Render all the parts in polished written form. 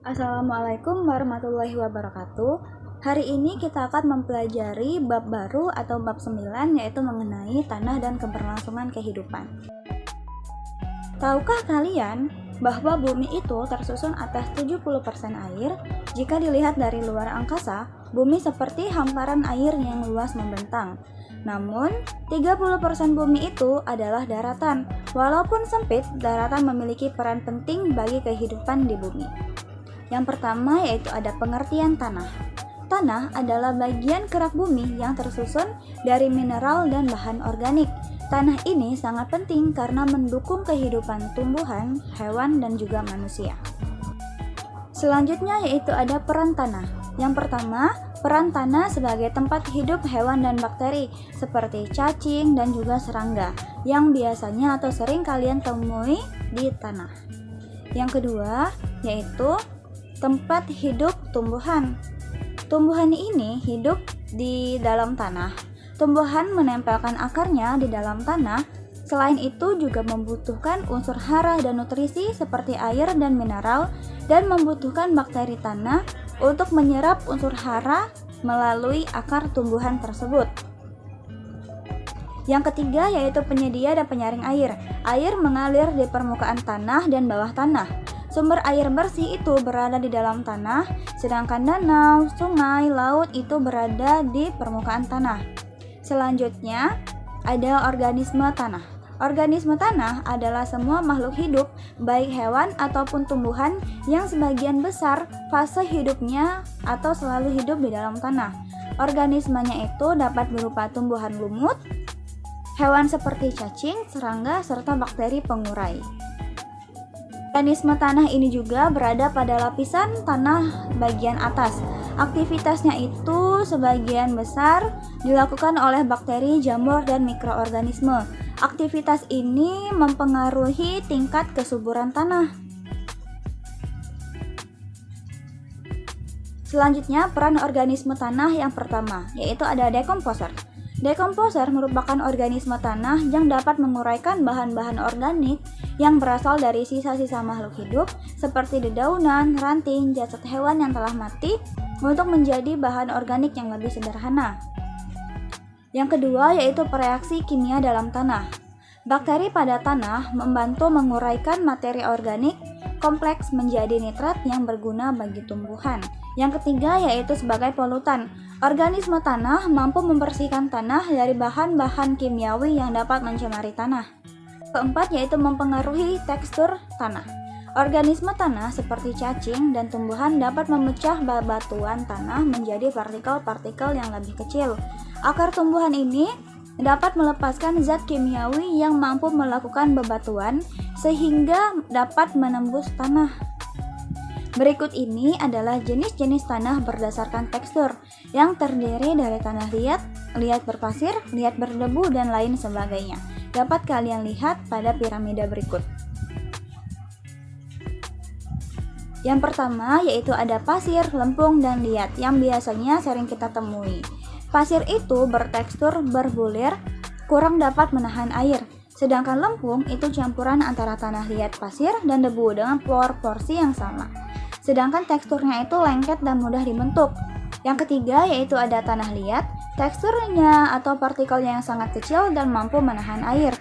Assalamualaikum warahmatullahi wabarakatuh. Hari ini kita akan mempelajari bab baru atau bab 9, yaitu mengenai tanah dan keberlangsungan kehidupan. Tahukah kalian bahwa bumi itu tersusun atas 70% air? Jika dilihat dari luar angkasa, bumi seperti hamparan air yang luas membentang. Namun, 30% bumi itu adalah daratan. Walaupun sempit, daratan memiliki peran penting bagi kehidupan di bumi. Yang pertama yaitu ada pengertian tanah. Tanah adalah bagian kerak bumi yang tersusun dari mineral dan bahan organik. Tanah ini sangat penting karena mendukung kehidupan tumbuhan, hewan, dan juga manusia. Selanjutnya yaitu ada peran tanah. Yang pertama, peran tanah sebagai tempat hidup hewan dan bakteri seperti cacing dan juga serangga yang biasanya atau sering kalian temui di tanah. Yang kedua yaitu tempat hidup tumbuhan. Tumbuhan ini hidup di dalam tanah. Tumbuhan menempelkan akarnya di dalam tanah. Selain itu juga membutuhkan unsur hara dan nutrisi seperti air dan mineral, dan membutuhkan bakteri tanah untuk menyerap unsur hara melalui akar tumbuhan tersebut. Yang ketiga yaitu penyedia dan penyaring air. Air mengalir di permukaan tanah dan bawah tanah. Sumber air bersih itu berada di dalam tanah, sedangkan danau, sungai, laut itu berada di permukaan tanah. Selanjutnya, ada organisme tanah. Organisme tanah adalah semua makhluk hidup, baik hewan ataupun tumbuhan yang sebagian besar fase hidupnya atau selalu hidup di dalam tanah. Organismenya itu dapat berupa tumbuhan lumut, hewan seperti cacing, serangga, serta bakteri pengurai. Organisme tanah ini juga berada pada lapisan tanah bagian atas. Aktivitasnya itu sebagian besar dilakukan oleh bakteri, jamur, dan mikroorganisme. Aktivitas ini mempengaruhi tingkat kesuburan tanah. Selanjutnya, peran organisme tanah yang pertama, yaitu ada dekomposer. Dekomposer merupakan organisme tanah yang dapat menguraikan bahan-bahan organik yang berasal dari sisa-sisa makhluk hidup seperti dedaunan, ranting, jasad hewan yang telah mati untuk menjadi bahan organik yang lebih sederhana. Yang kedua yaitu reaksi kimia dalam tanah. Bakteri pada tanah membantu menguraikan materi organik kompleks menjadi nitrat yang berguna bagi tumbuhan. Yang ketiga yaitu sebagai polutan. Organisme tanah mampu membersihkan tanah dari bahan-bahan kimiawi yang dapat mencemari tanah. Keempat yaitu mempengaruhi tekstur tanah. Organisme tanah seperti cacing dan tumbuhan dapat memecah bebatuan tanah menjadi partikel-partikel yang lebih kecil. Akar tumbuhan ini dapat melepaskan zat kimiawi yang mampu melakukan bebatuan sehingga dapat menembus tanah. Berikut ini adalah jenis-jenis tanah berdasarkan tekstur yang terdiri dari tanah liat, liat berpasir, liat berdebu, dan lain sebagainya. Dapat kalian lihat pada piramida berikut. Yang pertama yaitu ada pasir, lempung, dan liat yang biasanya sering kita temui. Pasir itu bertekstur berbulir, kurang dapat menahan air. Sedangkan lempung itu campuran antara tanah liat, pasir, dan debu dengan proporsi yang sama. Sedangkan teksturnya itu lengket dan mudah dibentuk. Yang ketiga yaitu ada tanah liat, teksturnya atau partikelnya yang sangat kecil dan mampu menahan air.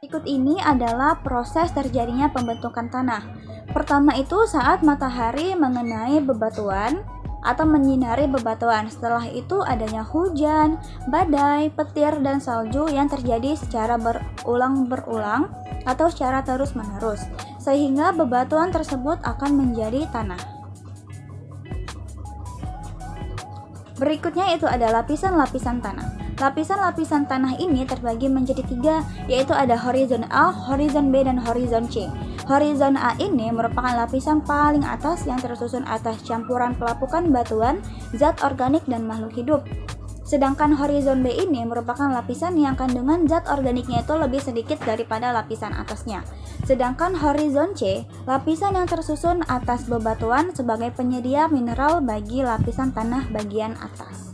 Berikut ini adalah proses terjadinya pembentukan tanah. Pertama itu saat matahari mengenai bebatuan atau menyinari bebatuan. Setelah itu adanya hujan, badai, petir, dan salju yang terjadi secara berulang-ulang atau secara terus-menerus, sehingga bebatuan tersebut akan menjadi tanah. Berikutnya itu ada lapisan-lapisan tanah. Lapisan-lapisan tanah ini terbagi menjadi 3, yaitu ada horizon A, horizon B, dan horizon C. Horizon A ini merupakan lapisan paling atas yang tersusun atas campuran pelapukan batuan, zat organik, dan makhluk hidup. Sedangkan horizon B ini merupakan lapisan yang kandungan zat organiknya itu lebih sedikit daripada lapisan atasnya. Sedangkan horizon C, lapisan yang tersusun atas bebatuan sebagai penyedia mineral bagi lapisan tanah bagian atas.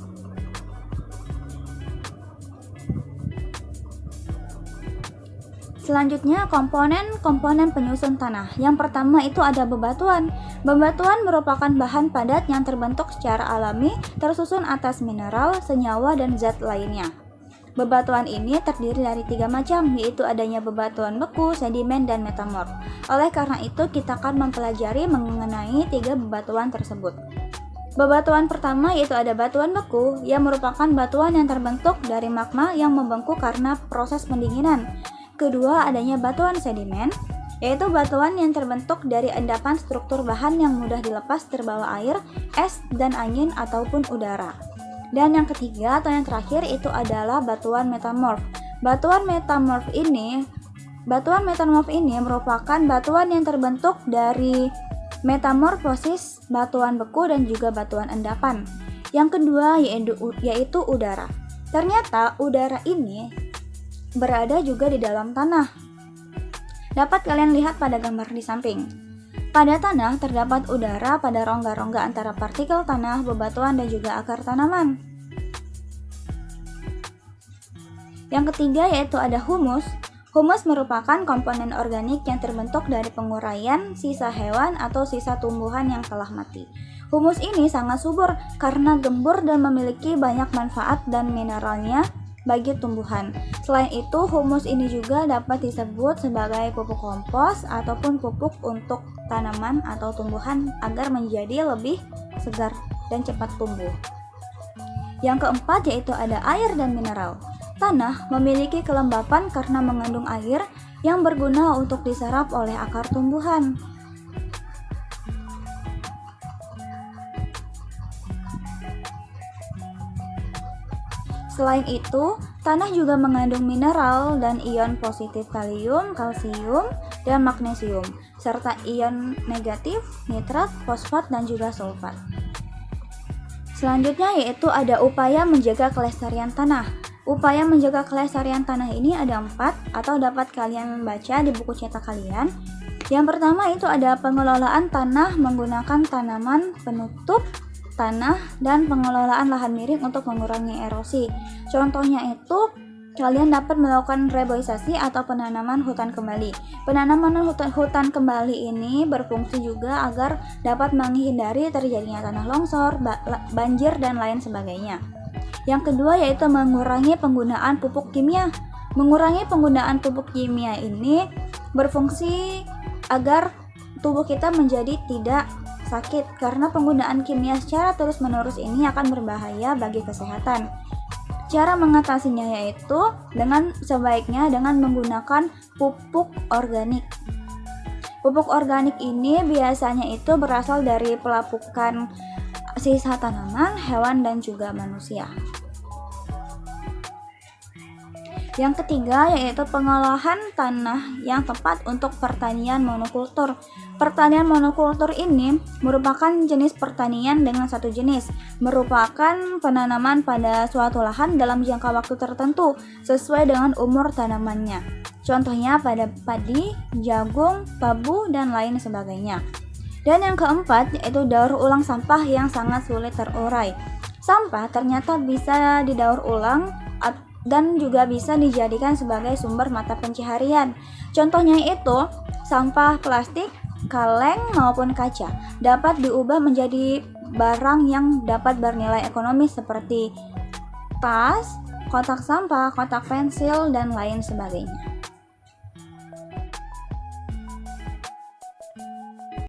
Selanjutnya, komponen penyusun tanah. Yang pertama itu ada bebatuan. Bebatuan merupakan bahan padat yang terbentuk secara alami, tersusun atas mineral, senyawa, dan zat lainnya. Bebatuan ini terdiri dari 3 macam, yaitu adanya bebatuan beku, sedimen, dan metamorf. Oleh karena itu, kita akan mempelajari mengenai 3 bebatuan tersebut. Bebatuan pertama yaitu ada batuan beku, yang merupakan batuan yang terbentuk dari magma yang membengkak karena proses pendinginan. Kedua, adanya batuan sedimen, yaitu batuan yang terbentuk dari endapan struktur bahan yang mudah dilepas terbawa air, es, dan angin ataupun udara. Dan yang ketiga atau yang terakhir itu adalah batuan metamorf. Batuan metamorf ini merupakan batuan yang terbentuk dari metamorfosis batuan beku dan juga batuan endapan. Yang kedua yaitu udara. Ternyata udara ini berada juga di dalam tanah. Dapat kalian lihat pada gambar di samping. Pada tanah terdapat udara pada rongga-rongga antara partikel tanah, bebatuan, dan juga akar tanaman. Yang ketiga yaitu ada humus. Humus merupakan komponen organik yang terbentuk dari penguraian sisa hewan atau sisa tumbuhan yang telah mati. Humus ini sangat subur karena gembur dan memiliki banyak manfaat dan mineralnya bagi tumbuhan. Selain itu, humus ini juga dapat disebut sebagai pupuk kompos ataupun pupuk untuk tanaman atau tumbuhan agar menjadi lebih segar dan cepat tumbuh. Yang keempat yaitu ada air dan mineral. Tanah memiliki kelembapan karena mengandung air yang berguna untuk diserap oleh akar tumbuhan. Selain itu, tanah juga mengandung mineral dan ion positif kalium, kalsium, dan magnesium, serta ion negatif, nitrat, fosfat, dan juga sulfat. Selanjutnya yaitu ada upaya menjaga kelestarian tanah. Upaya menjaga kelestarian tanah ini ada 4 atau dapat kalian baca di buku cetak kalian. Yang pertama itu ada pengelolaan tanah menggunakan tanaman penutup tanah dan pengelolaan lahan miring untuk mengurangi erosi. Contohnya itu kalian dapat melakukan reboisasi atau penanaman hutan kembali. Penanaman hutan kembali ini berfungsi juga agar dapat menghindari terjadinya tanah longsor, banjir, dan lain sebagainya. Yang kedua yaitu mengurangi penggunaan pupuk kimia. Mengurangi penggunaan pupuk kimia ini berfungsi agar tubuh kita menjadi tidak sakit karena penggunaan kimia secara terus-menerus ini akan berbahaya bagi kesehatan. Cara mengatasinya yaitu sebaiknya dengan menggunakan pupuk organik. Pupuk organik ini biasanya itu berasal dari pelapukan sisa tanaman, hewan, dan juga manusia. Yang ketiga yaitu pengolahan tanah yang tepat untuk pertanian monokultur. Pertanian monokultur ini merupakan jenis pertanian dengan satu jenis, merupakan penanaman pada suatu lahan dalam jangka waktu tertentu sesuai dengan umur tanamannya. Contohnya pada padi, jagung, tabu, dan lain sebagainya. Dan yang keempat yaitu daur ulang sampah yang sangat sulit terurai. Sampah ternyata bisa didaur ulang dan juga bisa dijadikan sebagai sumber mata pencaharian. Contohnya itu sampah plastik, kaleng maupun kaca dapat diubah menjadi barang yang dapat bernilai ekonomis seperti tas, kotak sampah, kotak pensil, dan lain sebagainya.